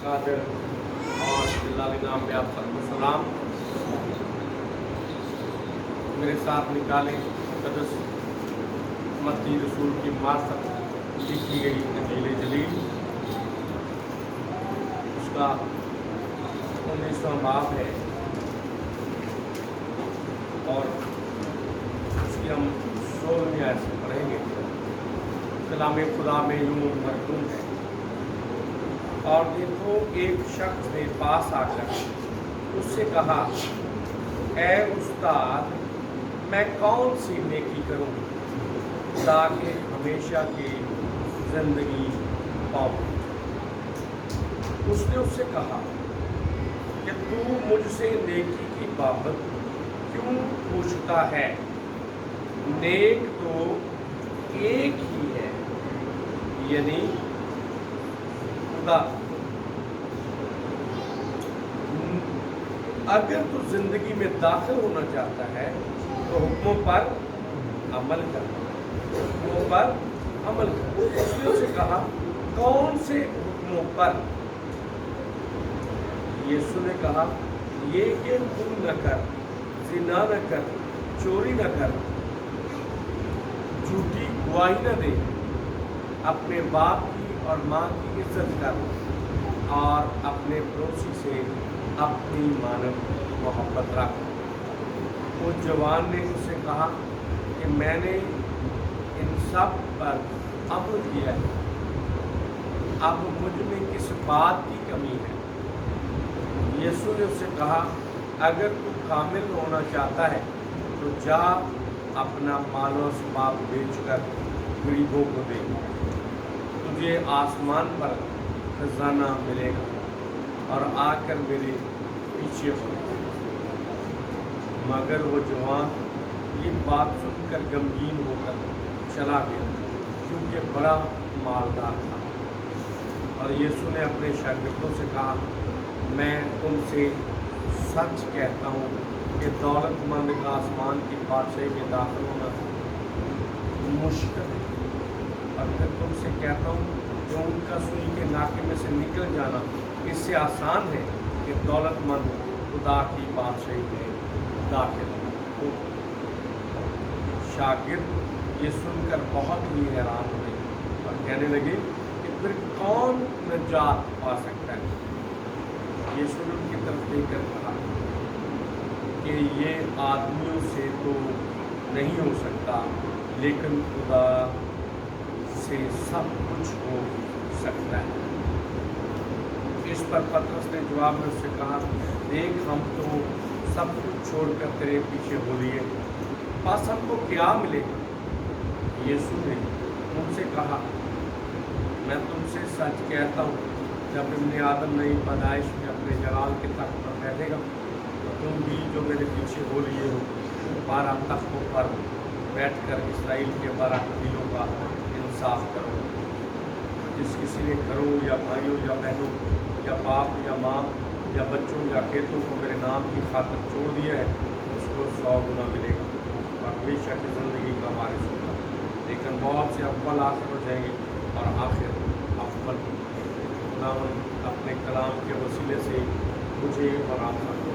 قادر اور جلالی نام پہ آپ سب کو سلام۔ میرے ساتھ نکالیں مقدس متی رسول کی مارفت لکھی گئی انجیل جلیل، اس کا 19واں باب ہے اور اس کی ہم 16ویں آیت سے پڑھیں گے۔ کلام خدا میں یوں مرکوم ہے: اور دیکھو ایک شخص نے پاس آ کر اس سے کہا، اے استاد، میں کون سی نیکی کروں تاکہ ہمیشہ کی زندگی پاؤں؟ اس نے اس سے کہا کہ تو مجھ سے نیکی کی بابت کیوں پوچھتا ہے؟ نیک تو ایک ہی ہے، یعنی خدا۔ اگر تو زندگی میں داخل ہونا چاہتا ہے تو حکموں پر عمل کر، حکموں پر عمل کر۔ اس نے اسے کہا، کون سے حکموں پر؟ یسوع نے کہا، یہ کہ خون نہ کر، زنا نہ کر، چوری نہ کر، جھوٹی گواہی نہ دے، اپنے باپ کی اور ماں کی عزت کر، اور اپنے پڑوسی سے اپنی مانت محبت رکھ۔ اس جوان نے اس سے کہا کہ میں نے ان سب پر عمل کیا ہے، اب مجھ میں کس بات کی کمی ہے؟ یسوع نے اس سے کہا، اگر تو کامل ہونا چاہتا ہے تو جا اپنا مال و اسباب بیچ کر غریبوں کو دے، تجھے آسمان پر خزانہ ملے گا، اور آ کر میرے پیچھے ہو۔ مگر وہ جوان یہ بات سن کر غمگین ہو کر چلا گیا، کیونکہ بڑا مالدار تھا۔ اور یسوع نے اپنے شاگردوں سے کہا، میں تم سے سچ کہتا ہوں کہ دولت مند کا آسمان کی بادشاہی میں داخل ہونا مشکل ہے۔ اور میں تم سے کہتا ہوں کہ ان کا سوئی کے ناکے میں سے نکل جانا اس سے آسان ہے کہ دولت مند خدا کی بادشاہی میں داخل ہو۔ شاگرد یہ سن کر بہت ہی حیران ہوئے اور کہنے لگے کہ پھر کون نجات پا سکتا ہے؟ یسوع نے ان کی طرف دیکھ کر کہا کہ یہ آدمیوں سے تو نہیں ہو سکتا، لیکن خدا سے سب کچھ ہو سکتا ہے۔ اس پر پطرس نے جواب میں اس سے کہا، دیکھ ہم تو سب کچھ چھوڑ کر تیرے پیچھے ہو لیے، بس ہم کو کیا ملے گا؟ یسوع نے ان سے کہا، میں تم سے سچ کہتا ہوں، جب ابن آدم نئی پیدائش میں اپنے جلال کے تخت پر بیٹھے گا تو تم بھی جو میرے پیچھے ہو لیے ہو 12 تختوں پر بیٹھ کر اسرائیل کے 12 قبیلوں کا انصاف کرو۔ جس کسی نے گھروں یا بھائیوں یا بہنوں یا باپ یا ماں یا بچوں یا کھیتوں کو میرے نام کی خاطر چھوڑ دیا ہے، اس کو 100 گنا ملے گا اور ہمیشہ کی زندگی کا وارث ہوگا۔ لیکن بہت سے اول آخر ہو جائیں گے اور آخر افضل۔ خداوند اپنے کلام کے وسیلے سے مجھے اور آپ سب کو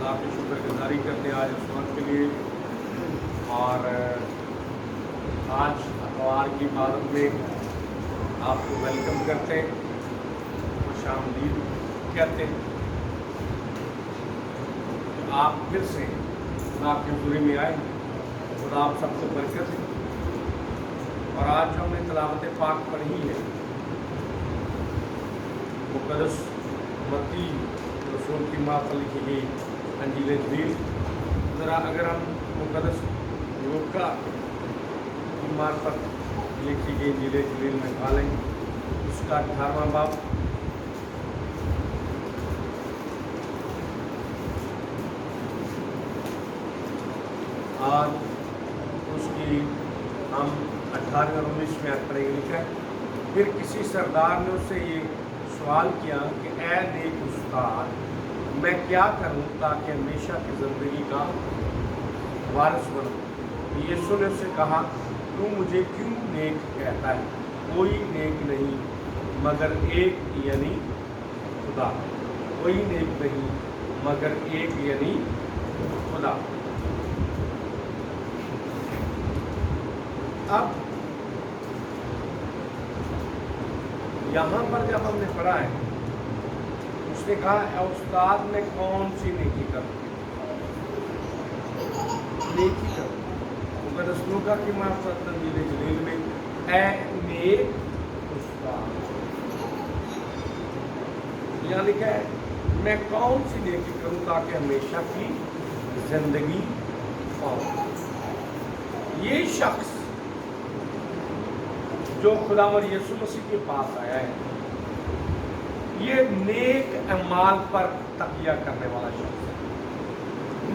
آپ کی شکر گزاری کرتے ہیں آج اس وقت کے لیے، اور آج اتوار کی عبادت میں آپ کو ویلکم کرتے ہیں، خوش آمدید کہتے ہیں۔ آپ پھر سے خدا کی حضوری میں آئے، خدا آپ سب کو برکت دے۔ اور آج جو ہم نے تلاوت پاک پڑھی ہے مقدس متی رسول کی مارفت لکھی گئی انجیل جلیل، ذرا اگر ہم مقدس لوکا کی مارفت لکھی گئی انجیل جلیل میں نکالیں، اس کا 18واں باب، آج اس کی ہم 18 اور 19 میں پڑھیں گے۔ لکھا ہے، پھر کسی سردار نے اس سے یہ سوال کیا کہ اے نیک استاد میں کیا کروں تاکہ ہمیشہ کی زندگی کا وارث بنوں؟ یسوع نے اس سے کہا تو مجھے کیوں نیک کہتا ہے؟ کوئی نیک نہیں مگر ایک یعنی خدا، کوئی نیک نہیں مگر ایک یعنی خدا۔ اب یہاں پر جب ہم نے پڑھا ہے اس نے کہا اے استاد میں کون سی نیکی کروں؟ نیکی کروں مقدس لوکا کی معرفت تنزیل جلیل میں اے نیک استاد یہاں لکھا ہے میں کون سی نیکی کروں تاکہ ہمیشہ کی زندگی پاؤں۔ یہ شخص جو خداوند یسوع مسیح کے پاس آیا ہے یہ نیک اعمال پر تکیہ کرنے والا شخص ہے،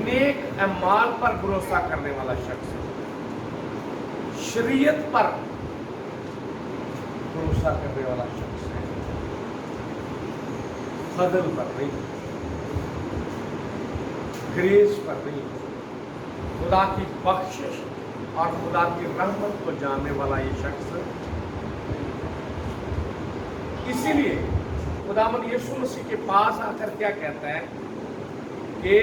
نیک اعمال پر بھروسہ کرنے والا شخص ہے، شریعت پر بھروسہ کرنے والا شخص ہے، فضل پر نہیں، گریس پر نہیں، خدا کی بخشش اور خدا کی رحمت کو جاننے والا یہ شخص ہے۔ اسی لیے خداوند یسوع مسیح کے پاس آ کر کیا کہتا ہے کہ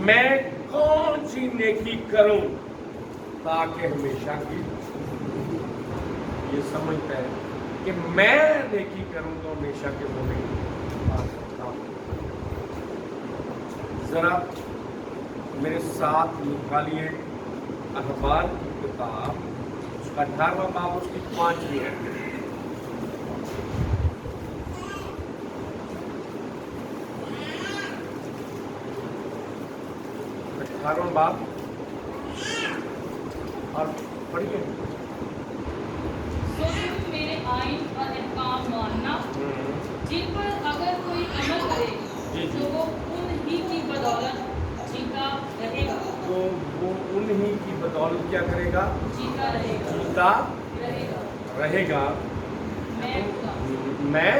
میں کون سی نیکی کروں تاکہ ہمیشہ کی، یہ سمجھتا ہے کہ میں نیکی کروں تو ہمیشہ کے زندگی پا سکتا ہوں۔ ذرا میرے ساتھ نکالیے اخبار کی کتاب اس کا 18واں باب اس کی 5ویں آیت۔ 18واں باب اور پڑھیے سو تم میرے آئین اور احکام ماننا جن پر اگر کوئی عمل کرے تو وہ انہی کی بدولت جیتا رہے گا۔ تو وہ انہی کی بدولت کیا کرے گا؟ جیتا رہے گا، جیتا رہے گا۔ میں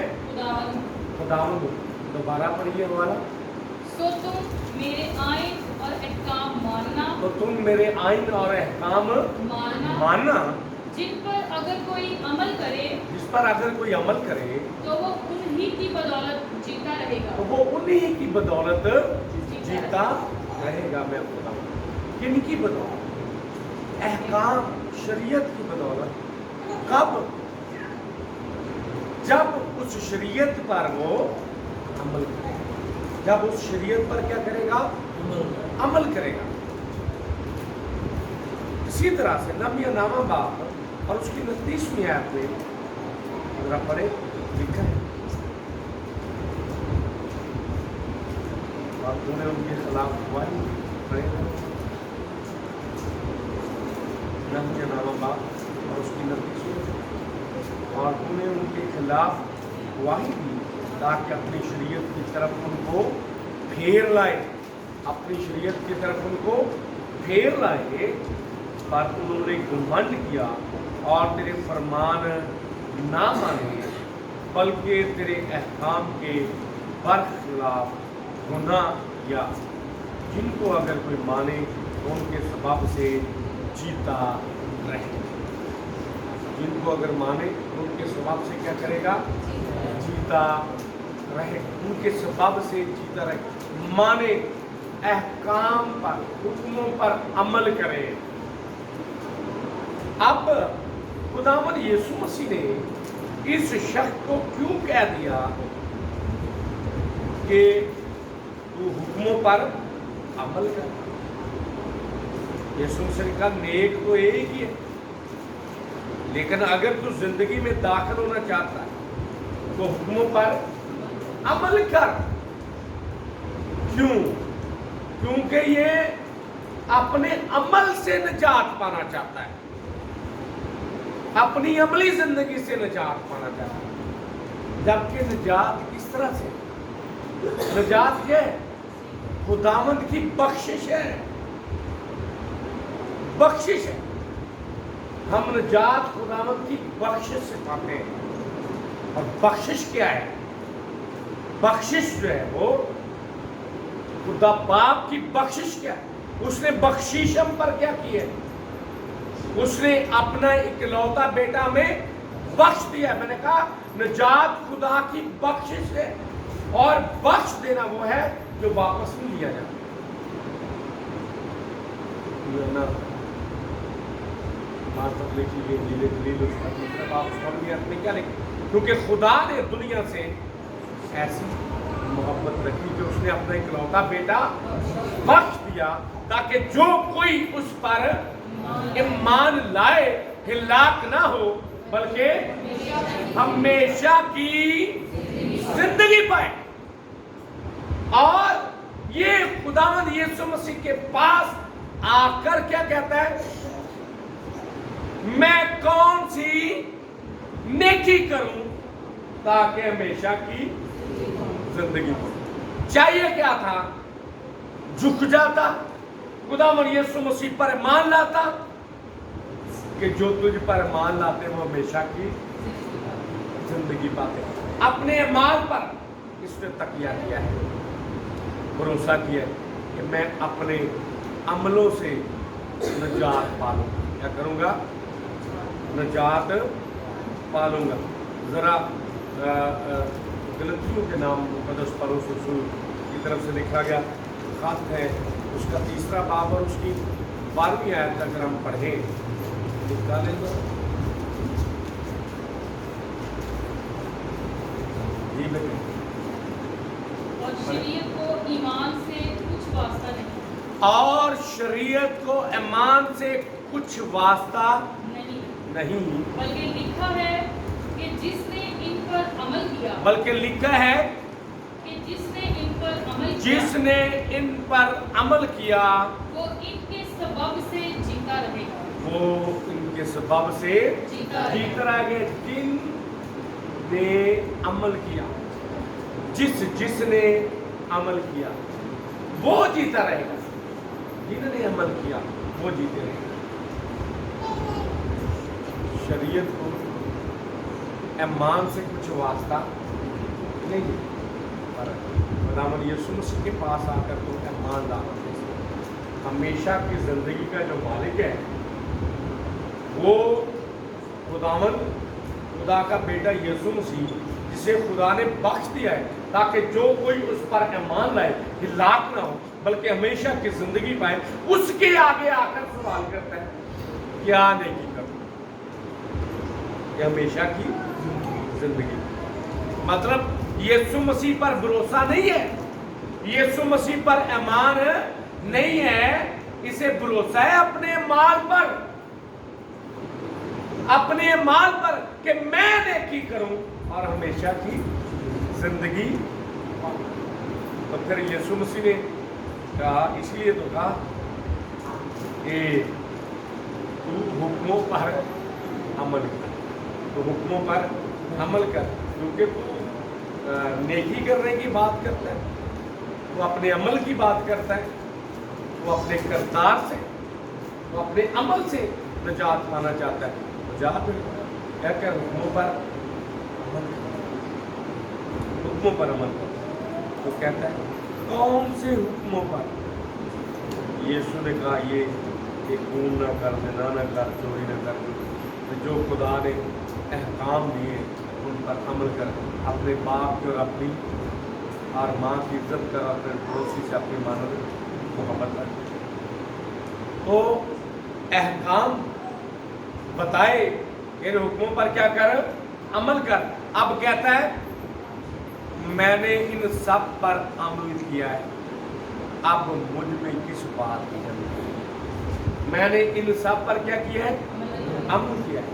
خداوند ہوں۔ دوبارہ پڑھیے والا۔ سو تم میرے آئین اور احکام ماننا، تو تم میرے آئین اور احکام ماننا جن پر اگر کوئی عمل کرے، جس پر اگر کوئی عمل کرے تو وہ انہی کی بدولت جیتا رہے گا۔ تو وہ انہی کی بدولت جیتا رہے گا۔ میں خداوند کن کی بدولت؟ احکام شریعت کی بدولت۔ کب؟ جب اس شریعت پر وہ عمل کرے گا، جب اس شریعت پر کیا کرے گا؟ عمل کرے گا۔ اسی طرح سے نبی نامہ باب اور اس کی 29ویں آیت میں ذرا پڑھے، لکھا ہے اور تو نے ان کے خلاف گواہی پڑھے گا۔ نبی نامہ باب اور اس کی 29ویں، اور تو نے ان کے خلاف گواہی دی تاکہ اپنی شریعت کی طرف ان کو پھیر لائے، اپنی شریعت کی طرف ان کو پھیر لائے، پر انہوں نے گھمنڈ کیا اور تیرے فرمان نہ مانے، بلکہ تیرے احکام کے برخلاف گناہ کیا، جن کو اگر کوئی مانے تو ان کے سبب سے جیتا رہے۔ جن کو اگر مانے تو ان کے سبب سے کیا کرے گا؟ جیتا رہے، ان کے سبب سے جیتا رہے۔ مانے، احکام پر، حکموں پر عمل کرے۔ اب خداوند یسوع مسیح نے اس شخص کو کیوں کہہ دیا کہ تو حکموں پر عمل کر؟ یسوع مسیح نے کہا نیک تو ایک ہی ہے، لیکن اگر تو زندگی میں داخل ہونا چاہتا ہے تو حکموں پر عمل کر۔ کیوں؟ کیونکہ یہ اپنے عمل سے نجات پانا چاہتا ہے، اپنی عملی زندگی سے نجات پانا چاہتا ہے۔ جبکہ نجات کس طرح سے؟ نجات کیا ہے؟ خداوند کی بخشش ہے، بخشش ہے۔ ہم نجات خداوند کی بخشش سے پاتے ہیں۔ اور بخشش کیا ہے؟ بخشش جو ہے وہ خدا باپ کی بخشش کیا ہے؟ اس نے بخشش ہم پر کیا کی ہے؟ اس نے اپنا اکلوتا بیٹا ہمیں بخش دیا. میں نے کہا نجات خدا کی بخشش ہے، اور بخش دینا وہ ہے جو واپس نہیں لیا جاتا. کیونکہ خدا نے دنیا سے ایسی محبت رکھی کہ اس نے اپنا اکلوتا بیٹا بخش دیا تاکہ جو کوئی اس پر ایمان لائے ہلاک نہ ہو بلکہ ہمیشہ کی زندگی پائے. اور یہ خداوند یسوع مسیح کے پاس آ کر کیا کہتا ہے؟ میں کون سی نیکی کروں تاکہ ہمیشہ کی زندگی پائے. چاہیے کیا تھا؟ جھک جاتا، خداوند یسوع مسیح پر ایمان لاتا کہ جو تجھ پر ایمان لاتے وہ ہمیشہ کی زندگی پاتے. اپنے ایمان پر اس نے تکیہ کیا ہے، بھروسہ کیا ہے کہ میں اپنے عملوں سے نجات پالوں گا. کیا کروں گا؟ نجات پالوں گا. ذرا غلطیوں کے نام مقدس پولس رسول کی طرف سے لکھا گیا خط ہے، اس کا 3 باب اور اس کی 12ویں آیت اگر ہم پڑھیں نکالیں تو جی بیٹے. اور شریعت کو ایمان سے کچھ واسطہ نہیں. اور شریعت کو ایمان سے کچھ واسطہ نہیں، بلکہ لکھا ہے کہ جس نے ان پر عمل کیا، بلکہ لکھا ہے کہ جس نے ان پر عمل کیا، جس نے ان پر عمل کیا وہ ان کے سبب سے جیتا رہے گا. وہ ان کے سبب سے جیتا رہے گا. جن نے عمل کیا، جس نے عمل کیا وہ جیتا رہے گا. جن نے عمل کیا وہ جیتے رہے گا. شریعت کو ایمان سے کچھ واسطہ نہیں، پر خداوند یسوع مسیح کے پاس آ کر تو ایمان لانا ہمیشہ کی زندگی کا جو مالک ہے وہ خداوند خدا کا بیٹا یسوع مسیح، جسے خدا نے بخش دیا ہے تاکہ جو کوئی اس پر ایمان لائے ہلاک نہ ہو بلکہ ہمیشہ کی زندگی پائے. اس کے آگے آ کر سوال کرتا ہے کیا نیکی کروں کہ ہمیشہ کی زندگی. مطلب یسوع مسیح پر بھروسہ نہیں ہے، یسوع مسیح پر ایمان نہیں ہے، اسے بھروسہ ہے اپنے مال پر، اپنے مال پر کہ میں نیکی کروں اور ہمیشہ کی زندگی. تو پھر یسوع مسیح نے کہا، اس لیے تو کہا کہ تو حکموں پر عمل کر، تو حکموں پر عمل کر، کیونکہ تو نیکی کرنے کی بات کرتا ہے، تو اپنے عمل کی بات کرتا ہے، وہ اپنے کردار سے، وہ اپنے عمل سے نجات پانا چاہتا ہے. نجات کیا کہ حکموں پر عمل کر، حکموں پر عمل کر. تو کہتا ہے کون سے حکموں پر؟ یسوع نے کہا یہ خون نہ کر، زنا نہ کر، چوری نہ کر. جو خدا نے احکام دیے ان پر عمل کر، اپنے باپ کی اور اپنی اور ماں کی عزت کر، اپنے پڑوسی سے اپنی مانوت محبت کر. تو احکام بتائے ان حکموں پر کیا کر؟ عمل کر. اب کہتا ہے میں نے ان سب پر عمل کیا ہے، اب مجھ میں کس بات کی کمی ہے؟ میں نے ان سب پر کیا کیا ہے؟ عمل کیا ہے.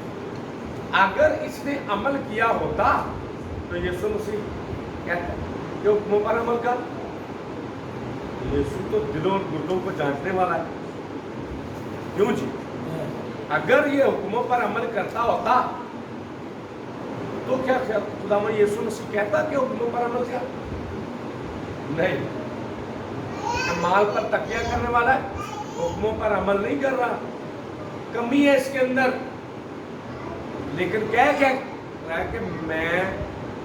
اگر اس نے عمل کیا ہوتا تو یسوع مسیح کہتا ہے کہ حکموں پر عمل کر. یسوع تو دلوں اور گردوں کو جانچنے والا ہے. کیوں جی؟ اگر یہ حکموں پر عمل کرتا ہوتا تو کیا خداوند یسوع مسیح کہتا کہ حکموں پر عمل کر؟ نہیں، مال پر تکیہ کرنے والا ہے، حکموں پر عمل نہیں کر رہا. کمی ہے اس کے اندر، لیکن کہہ رہا ہے کہ میں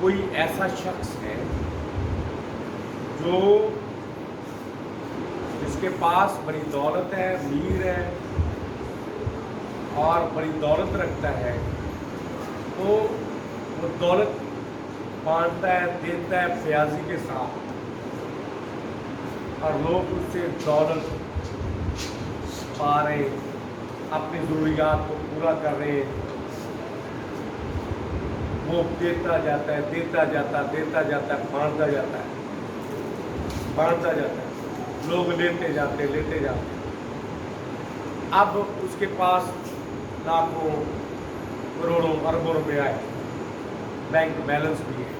کوئی ایسا شخص ہے جو جس کے پاس بڑی دولت ہے، امیر ہے اور بڑی دولت رکھتا ہے، تو وہ دولت بانٹتا ہے، دیتا ہے فیاضی کے ساتھ، اور لوگ اس سے دولت پا رہے ہیں، اپنی ضروریات کو پورا کر رہے ہیں، وہ دیتا جاتا ہے، دیتا جاتا ہے، دیتا جاتا ہے، بانٹتا جاتا ہے، بانٹتا جاتا ہے، لوگ لیتے جاتے ہیں، لیتے جاتے ہیں۔ اب اس کے پاس لاکھوں کروڑوں اربوں روپے آئے، بینک بیلنس بھی ہے،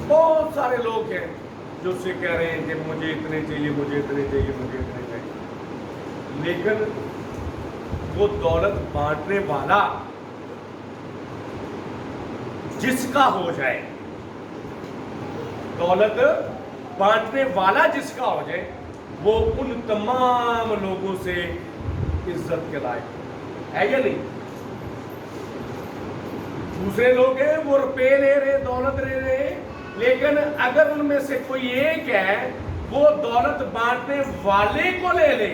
بہت سارے لوگ ہیں جو اسے کہہ رہے ہیں کہ مجھے اتنے چاہیے، مجھے اتنے چاہیے، مجھے اتنے چاہیے، لیکن وہ دولت بانٹنے والا جس کا ہو جائے، دولت بانٹنے والا جس کا ہو جائے، وہ ان تمام لوگوں سے عزت کے لائق ہے یا نہیں؟ دوسرے لوگ ہیں وہ روپے لے رہے، دولت لے رہے، لیکن اگر ان میں سے کوئی ایک ہے وہ دولت بانٹنے والے کو لے لے،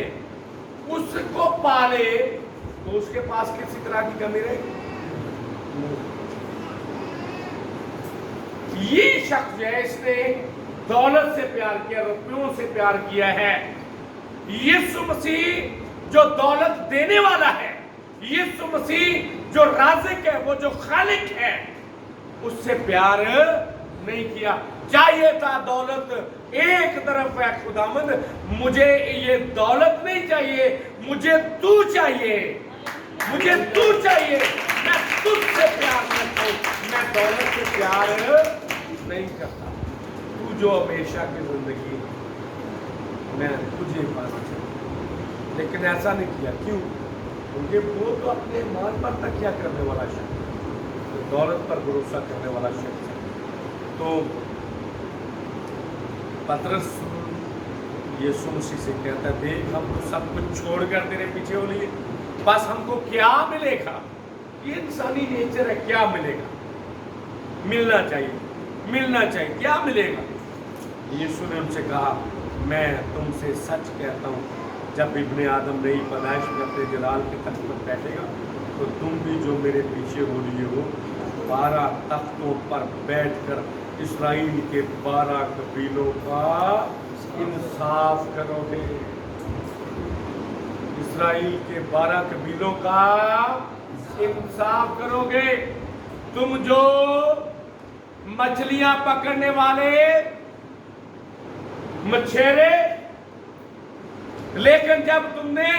اس کو پالے، تو اس کے پاس کسی طرح کی کمی رہے گی؟ یہ شخص جو ہے، اس نے دولت سے پیار کیا، روپیوں سے پیار کیا ہے۔ یسوع مسیح جو دولت دینے والا ہے، یسوع مسیح جو رازق ہے، وہ جو خالق ہے، اس سے پیار نہیں کیا۔ چاہیے تھا دولت، ایک طرف ہے خداوند مجھے یہ دولت نہیں چاہیے، مجھے تو چاہیے، مجھے تو چاہیے، میں تجھ سے پیار کرتا ہوں، میں دولت سے پیار نہیں کرتا، تو جو ہمیشہ کی زندگی میں تجھے پانا چاہتا۔ لیکن ایسا نہیں کیا، کیوں؟ کیونکہ وہ تو اپنے مال پر تکیہ کرنے والا شخص ہے، دولت پر بھروسہ کرنے والا شخص ہے۔ تو پطرس یسوع مسیح سے کہتا ہے، دیکھ ہم تو سب کچھ چھوڑ کر تیرے پیچھے ہو لیے، بس ہم کو کیا ملے گا؟ یہ انسانی نیچر ہے، کیا ملے گا؟ ملنا چاہیے، ملنا چاہیے، کیا ملے گا؟ یسوع نے ان سے کہا، میں تم سے سچ کہتا ہوں، جب ابن آدم نئی پیدائش میں اپنے جلال کے تخت پر بیٹھے گا، تو تم بھی جو میرے پیچھے ہو لیے ہو، 12 تختوں پر بیٹھ کر اسرائیل کے 12 قبیلوں کا انصاف کرو گے۔ اسرائیل کے 12 قبیلوں کا انصاف کرو گے۔ تم جو مچھلیاں پکڑنے والے مچھیرے، لیکن جب تم نے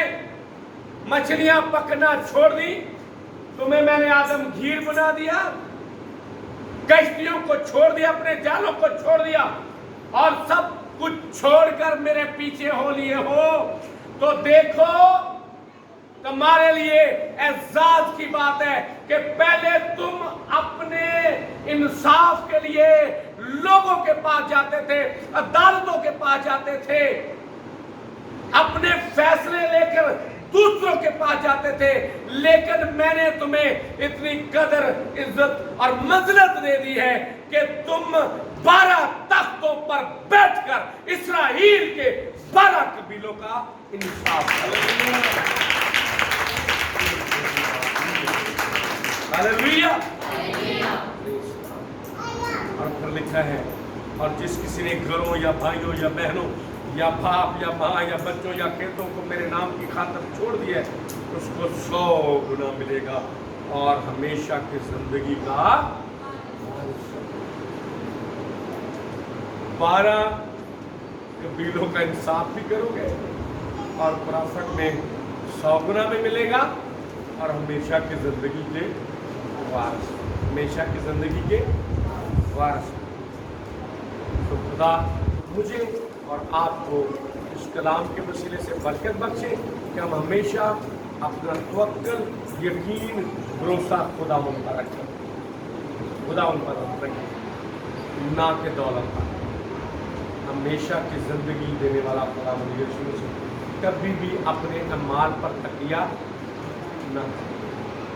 مچھلیاں پکڑنا چھوڑ دی، تمہیں میں نے آدم گیر بنا دیا، کشتیوں کو چھوڑ دیا، اپنے جالوں کو چھوڑ دیا، اور سب کچھ چھوڑ کر میرے پیچھے ہو لیے ہو، تو دیکھو تمہارے لیے اعزاز کی بات ہے کہ پہلے تم اپنے انصاف کے لیے لوگوں کے پاس جاتے تھے، عدالتوں کے پاس جاتے تھے، اپنے فیصلے لے کر دوسروں کے پاس جاتے تھے، لیکن میں نے تمہیں اتنی قدر، عزت اور منزلت دے دی ہے کہ تم 12 تختوں پر بیٹھ کر اسرائیل کے 12 قبیلوں کا انصاف کرو۔ ہاللیلویہ۔ اور پھر لکھا ہے، اور جس کسی نے گھروں یا بھائیوں یا بہنوں یا باپ یا ماں یا بچوں یا کھیتوں کو میرے نام کی خاطر چھوڑ دیا ہے، اس کو 100 گنا ملے گا اور ہمیشہ کی زندگی کا 12 قبیلوں کا انصاف بھی کرو گے اور پرافت میں 100 گنا بھی ملے گا اور ہمیشہ کی زندگی کے وارث، ہمیشہ کی زندگی کے وارث۔ تو خدا مجھے اور آپ کو اس کلام کے وسیلے سے برکت بخشے کہ ہم ہمیشہ اپنا توکل، یقین، بھروسہ خدا ان پر رکھیں، خدا ان پر رکھیں، نہ کہ دولت پر۔ ہمیشہ کی زندگی دینے والا خدا مجھے یسوع سے کبھی بھی اپنے اعمال پر تکیہ نہ کریں۔